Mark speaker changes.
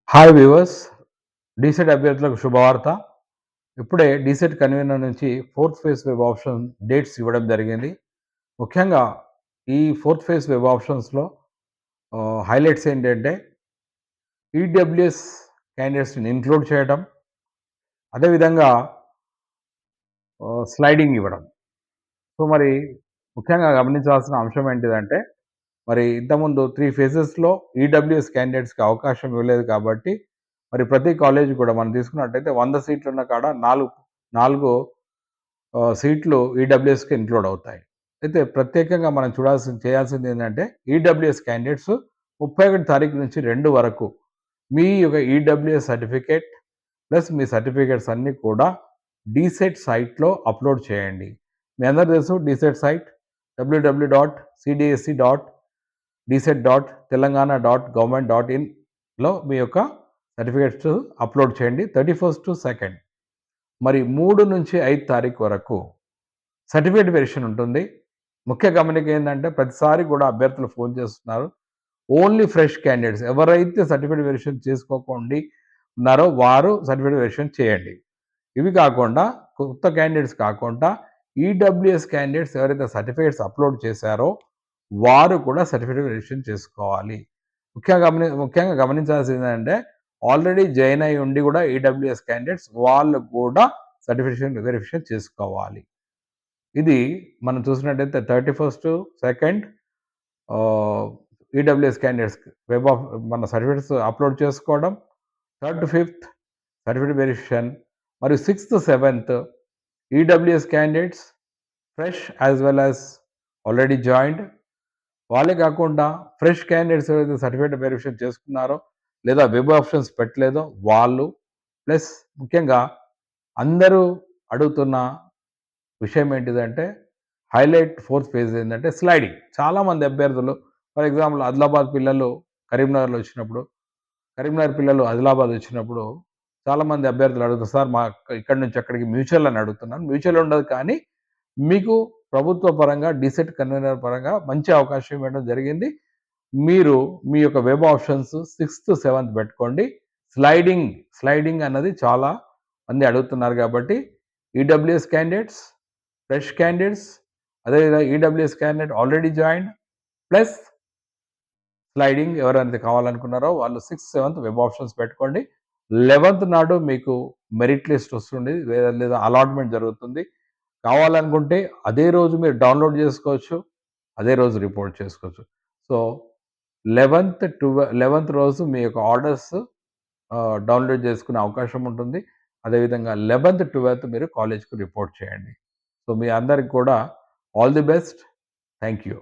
Speaker 1: Hi viewers, DEECET అభ్యర్థులకు శుభవార్త. ఇప్పుడే డీసెట్ కన్వీనర్ నుంచి fourth phase web option dates ఇవ్వడం జరిగింది. ముఖ్యంగా ఈ ఫోర్త్ ఫేజ్ వెబ్ ఆప్షన్స్‌లో హైలైట్స్ ఏంటంటే ఈడబ్ల్యూఎస్ క్యాండిడేట్స్‌ని ఇంక్లూడ్ చేయడం, అదేవిధంగా స్లైడింగ్ ఇవ్వడం. సో, మరి ముఖ్యంగా గమనించాల్సిన అంశం ఏంటిదంటే, మరి ఇంతకుముందు 3 ఫేజెస్‌లో ఈడబ్ల్యూఎస్ క్యాండిడేట్స్‌కి అవకాశం ఇవ్వలేదు కాబట్టి, మరి ప్రతి కాలేజ్ కూడా మనం తీసుకున్నట్టయితే 100 సీట్లున్న కాడ 4 సీట్లు ఈడబ్ల్యూఎస్‌కి ఇంక్లూడ్ అవుతాయి. అయితే ప్రత్యేకంగా మనం చేయాల్సింది ఏంటంటే, ఈడబ్ల్యూఎస్ క్యాండిడేట్స్ 31 తారీఖు నుంచి 2 వరకు మీ యొక్క ఈడబ్ల్యూఎస్ సర్టిఫికేట్ ప్లస్ మీ సర్టిఫికేట్స్ అన్నీ కూడా డీసెట్ సైట్‌లో అప్‌లోడ్ చేయండి. మీ అందరికీ తెలుసు డీసెట్ సైట్ www.cdse.dset.telangana.government.in మీ యొక్క సర్టిఫికేట్స్ అప్‌లోడ్ చేయండి. 31 మరి 3-5 తారీఖు వరకు సర్టిఫికేట్ వెరిఫికేషన్ ఉంటుంది. ముఖ్య గమనిక ఏందంటే ప్రతిసారి కూడా అభ్యర్థులు ఫోన్ చేస్తున్నారు. ఓన్లీ ఫ్రెష్ క్యాండిడేట్స్ ఎవరైతే సర్టిఫికేట్ వెరిఫికేషన్ చేసుకోకండి ఉన్నారో వారు సర్టిఫికేట్ వెరిఫికేషన్ చేయండి. ఇవి కాకుండా కొత్త క్యాండిడేట్స్ కాకుండా ఈడబ్ల్యూఎస్ క్యాండిడేట్స్ ఎవరైతే సర్టిఫికేట్స్ అప్లోడ్ చేశారో వారు కూడా సర్టిఫికేట్ వెరిఫికేషన్ చేసుకోవాలి. ముఖ్యంగా గమనించాల్సింది ఏంటంటే ఆల్రెడీ జాయిన్ అయి ఉండి కూడా ఈడబ్ల్యూఎస్ క్యాండిడేట్స్ వాళ్ళు కూడా వెరిఫికేషన్ చేసుకోవాలి. ఇది మనం చూసినట్టయితే 31 ఈడబ్ల్యూఎస్ క్యాండిడేట్స్ మన సర్టిఫికేట్స్ అప్లోడ్ చేసుకోవడం, 3-5 సర్టిఫికేట్ వెరిఫికేషన్ మరియు 6-7 EWS candidates fresh as well as already joined వాళ్ళే కాకుండా ఫ్రెష్ క్యాండిడేట్స్ ఎవరైతే సర్టిఫికేట్ వెరిఫికేషన్ చేసుకున్నారో లేదా వెబ్ ఆప్షన్స్ పెట్టలేదో వాళ్ళు ప్లస్ ముఖ్యంగా అందరూ అడుగుతున్న విషయం ఏంటిదంటే హైలైట్ ఫోర్త్ ఫేజ్ ఏంటంటే స్లైడింగ్. చాలామంది అభ్యర్థులు ఫర్ ఎగ్జాంపుల్ ఆదిలాబాద్ పిల్లలు కరీంనగర్లో వచ్చినప్పుడు, కరీంనగర్ పిల్లలు ఆదిలాబాద్ వచ్చినప్పుడు చాలామంది అభ్యర్థులు అడుగుతారు, సార్ మా ఇక్కడి నుంచి అక్కడికి మ్యూచువల్ అని అడుగుతున్నాను. మ్యూచువల్ ఉండదు కానీ మీకు ప్రభుత్వ పరంగా డీసెట్ కన్వీనర్ పరంగా మంచి అవకాశం ఇవ్వడం జరిగింది. మీరు మీ యొక్క వెబ్ ఆప్షన్స్ 6-7 పెట్టుకోండి. స్లైడింగ్ అన్నది చాలా మంది అడుగుతున్నారు కాబట్టి ఈడబ్ల్యూఎస్ క్యాండిడేట్స్, ఫ్రెష్ క్యాండిడేట్స్, అదేవిధంగా EWS candidate already joined plus sliding ఎవరైతే కావాలనుకున్నారో వాళ్ళు 6-7 వెబ్ ఆప్షన్స్ పెట్టుకోండి. 11th నాడు మీకు మెరిట్ లిస్ట్ వస్తుంది లేదా అలాట్మెంట్ జరుగుతుంది. కావాలనుకుంటే అదే రోజు మీరు డౌన్లోడ్ చేసుకోవచ్చు, అదే రోజు రిపోర్ట్ చేసుకోవచ్చు. సో 11th రోజు మీ యొక్క ఆర్డర్స్ డౌన్లోడ్ చేసుకునే అవకాశం ఉంటుంది. అదేవిధంగా 12th మీరు కాలేజ్‌కి రిపోర్ట్ చేయండి. సో మీ అందరికి కూడా all the best. Thank you.